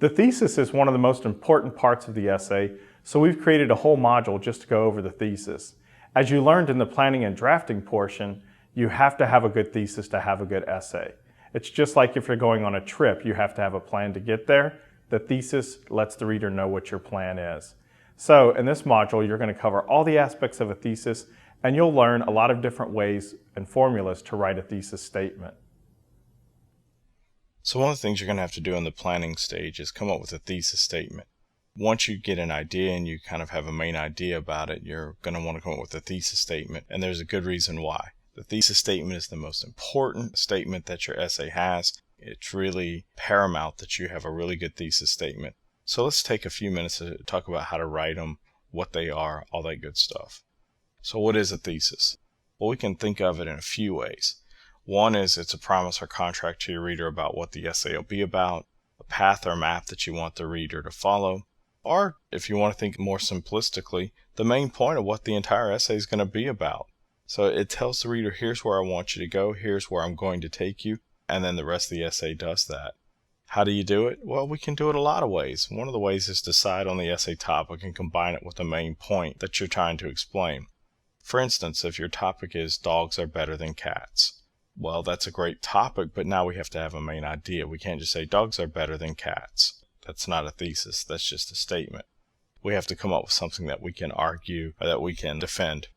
The thesis is one of the most important parts of the essay, so we've created a whole module just to go over the thesis. As you learned in the planning and drafting portion, you have to have a good thesis to have a good essay. It's just like if you're going on a trip, you have to have a plan to get there. The thesis lets the reader know what your plan is. So in this module, you're going to cover all the aspects of a thesis, and you'll learn a lot of different ways and formulas to write a thesis statement. So one of the things you're going to have to do in the planning stage is come up with a thesis statement. Once you get an idea and you kind of have a main idea about it, you're going to want to come up with a thesis statement, and there's a good reason why. The thesis statement is the most important statement that your essay has. It's really paramount that you have a really good thesis statement. So let's take a few minutes to talk about how to write them, what they are, all that good stuff. So what is a thesis? Well, we can think of it in a few ways. One is it's a promise or contract to your reader about what the essay will be about, a path or map that you want the reader to follow, or if you want to think more simplistically, the main point of what the entire essay is going to be about. So it tells the reader, here's where I want you to go, here's where I'm going to take you, and then the rest of the essay does that. How do you do it? Well, we can do it a lot of ways. One of the ways is decide on the essay topic and combine it with the main point that you're trying to explain. For instance, if your topic is dogs are better than cats, well, that's a great topic, but now we have to have a main idea. We can't just say dogs are better than cats. That's not a thesis, that's just a statement. We have to come up with something that we can argue or that we can defend.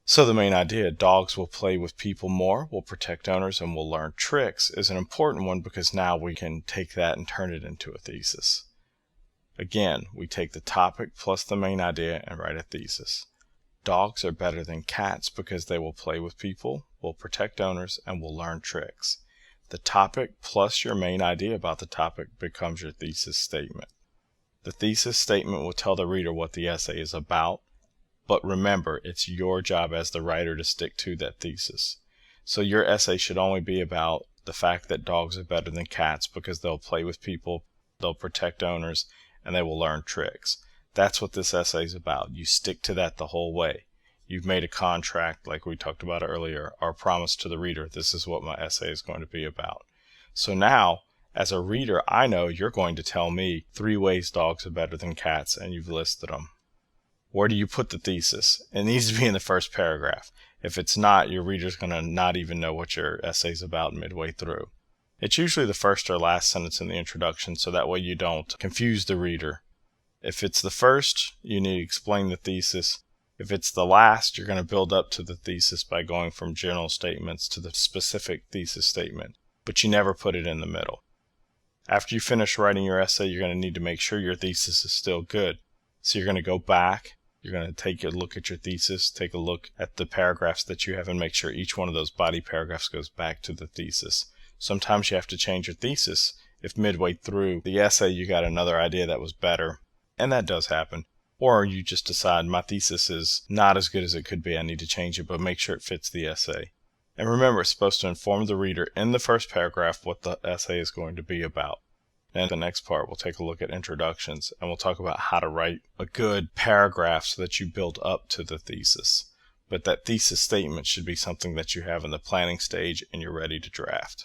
So the main idea, dogs will play with people more, will protect owners, and will learn tricks, is an important one because now we can take that and turn it into a thesis. Again, we take the topic plus the main idea and write a thesis. Dogs are better than cats because they will play with people, will protect owners, and will learn tricks. The topic plus your main idea about the topic becomes your thesis statement. The thesis statement will tell the reader what the essay is about, but remember, it's your job as the writer to stick to that thesis. So your essay should only be about the fact that dogs are better than cats because they'll play with people, they'll protect owners, and they will learn tricks. That's what this essay is about. You stick to that the whole way. You've made a contract, like we talked about earlier, or a promise to the reader, this is what my essay is going to be about. So now, as a reader, I know you're going to tell me 3 ways dogs are better than cats, and you've listed them. Where do you put the thesis? It needs to be in the first paragraph. If it's not, your reader's going to not even know what your essay's about midway through. It's usually the first or last sentence in the introduction, so that way you don't confuse the reader. If it's the first, you need to explain the thesis. If it's the last, you're going to build up to the thesis by going from general statements to the specific thesis statement, but you never put it in the middle. After you finish writing your essay, you're going to need to make sure your thesis is still good. So you're going to go back, you're going to take a look at your thesis, take a look at the paragraphs that you have, and make sure each one of those body paragraphs goes back to the thesis. Sometimes you have to change your thesis if midway through the essay you got another idea that was better, and that does happen. Or you just decide my thesis is not as good as it could be, I need to change it, but make sure it fits the essay. And remember, it's supposed to inform the reader in the first paragraph what the essay is going to be about. And the next part, we'll take a look at introductions, and we'll talk about how to write a good paragraph so that you build up to the thesis. But that thesis statement should be something that you have in the planning stage and you're ready to draft.